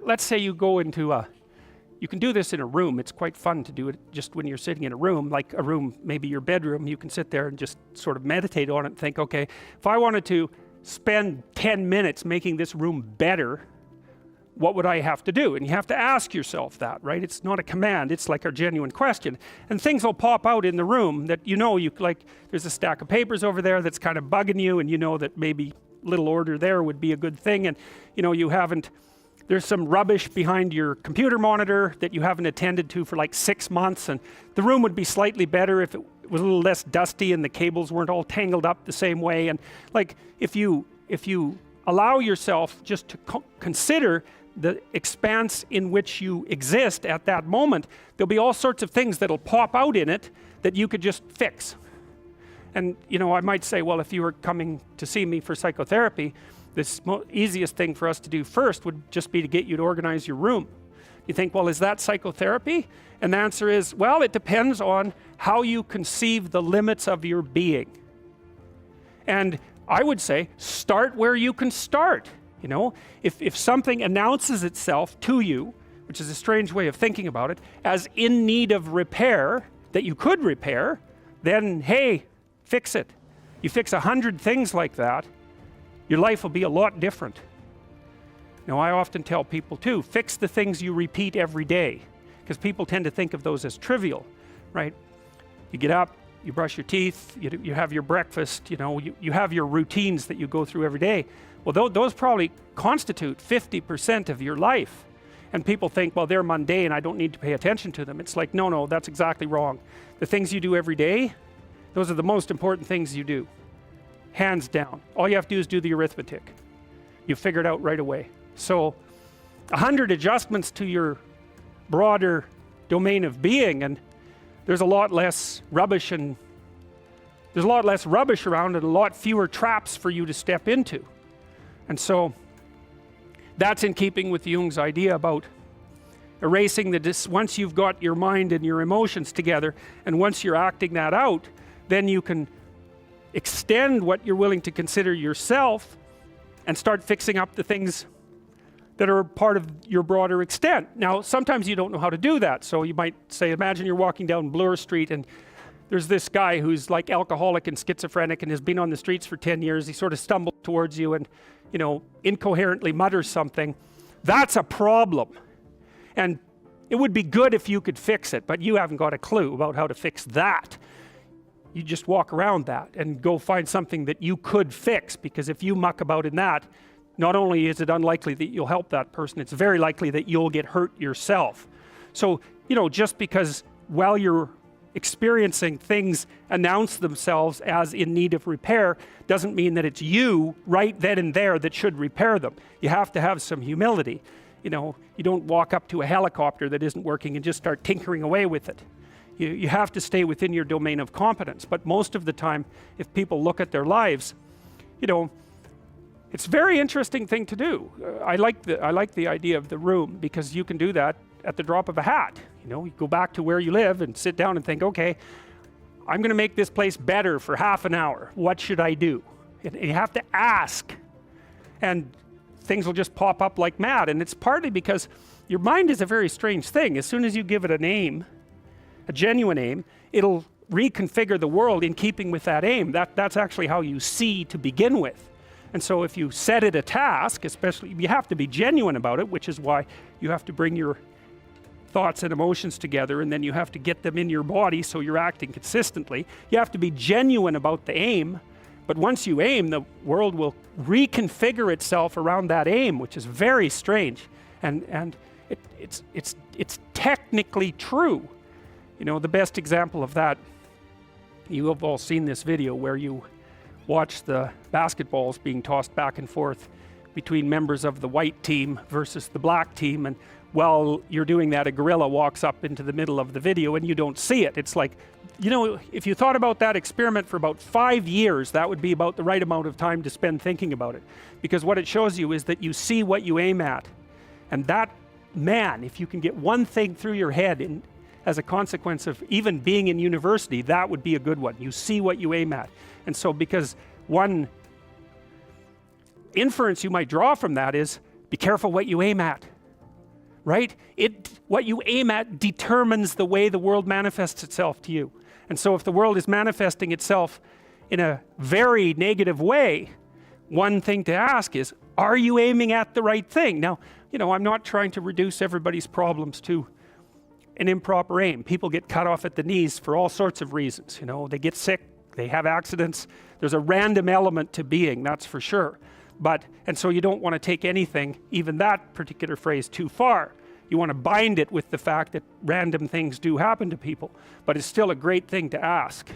let's say you go into you can do this in a room. It's quite fun to do it just when you're sitting in a room, like a room, maybe your bedroom. You can sit there and just sort of meditate on it and think, okay, if I wanted to spend 10 minutes making this room better, what would I have to do? And you have to ask yourself that, right? It's not a command, it's like a genuine question. And things will pop out in the room that you like, there's a stack of papers over there that's kind of bugging you, and you know that maybe little order there would be a good thing, and there's some rubbish behind your computer monitor that you haven't attended to for like 6 months, and the room would be slightly better if it was a little less dusty and the cables weren't all tangled up the same way. And like, if you allow yourself just to consider the expanse in which you exist at that moment, there'll be all sorts of things that'll pop out in it that you could just fix. And I might say, well, if you were coming to see me for psychotherapy, the easiest thing for us to do first would just be to get you to organize your room. You think, well, is that psychotherapy? And the answer is, well, it depends on how you conceive the limits of your being. And I would say, start where you can start. If something announces itself to you, which is a strange way of thinking about it, as in need of repair, that you could repair, then hey, fix it. You fix 100 things like that, your life will be a lot different. I often tell people too, fix the things you repeat every day, because people tend to think of those as trivial, right? You get up, you brush your teeth, you have your breakfast, you have your routines that you go through every day. Well, those probably constitute 50% of your life. And people think, well, they're mundane, I don't need to pay attention to them. It's like, no, that's exactly wrong. The things you do every day, those are the most important things you do. Hands down. All you have to do is do the arithmetic. You figure it out right away. So 100 adjustments to your broader domain of being, and there's a lot less rubbish around, and a lot fewer traps for you to step into. And so that's in keeping with Jung's idea about erasing once you've got your mind and your emotions together, and once you're acting that out, then you can extend what you're willing to consider yourself and start fixing up the things that are part of your broader extent. Now, sometimes you don't know how to do that. So you might say, imagine you're walking down Bloor Street and there's this guy who's like alcoholic and schizophrenic and has been on the streets for 10 years. He sort of stumbles towards you and, incoherently mutters something. That's a problem. And it would be good if you could fix it, but you haven't got a clue about how to fix that. You just walk around that and go find something that you could fix, because if you muck about in that, not only is it unlikely that you'll help that person, it's very likely that you'll get hurt yourself. So, just because while you're experiencing things announce themselves as in need of repair, doesn't mean that it's you right then and there that should repair them. You have to have some humility. You don't walk up to a helicopter that isn't working and just start tinkering away with it. You have to stay within your domain of competence. But most of the time, if people look at their lives, it's a very interesting thing to do. I like the idea of the room, because you can do that at the drop of a hat. You go back to where you live and sit down and think, okay, I'm going to make this place better for half an hour. What should I do? And you have to ask. And things will just pop up like mad. And it's partly because your mind is a very strange thing. As soon as you give it a name, a genuine aim, it'll reconfigure the world in keeping with that aim. That's actually how you see to begin with. And so if you set it a task, especially, you have to be genuine about it, which is why you have to bring your thoughts and emotions together, and then you have to get them in your body so you're acting consistently. You have to be genuine about the aim, but once you aim, the world will reconfigure itself around that aim, which is very strange. And it's technically true. The best example of that, you have all seen this video where you watch the basketballs being tossed back and forth between members of the white team versus the black team, and while you're doing that, a gorilla walks up into the middle of the video and you don't see it. It's like, if you thought about that experiment for about 5 years, that would be about the right amount of time to spend thinking about it. Because what it shows you is that you see what you aim at. And that, man, if you can get one thing through your head as a consequence of even being in university, that would be a good one. You see what you aim at. And so, because one inference you might draw from that is, be careful what you aim at. right? What you aim at determines the way the world manifests itself to you. And so if the world is manifesting itself in a very negative way, one thing to ask is, are you aiming at the right thing? Now, you know, I'm not trying to reduce everybody's problems to an improper aim. People get cut off at the knees for all sorts of reasons. You know, they get sick, they have accidents. There's a random element to being, that's for sure. And so you don't want to take anything, even that particular phrase, too far. You want to bind it with the fact that random things do happen to people, but it's still a great thing to ask.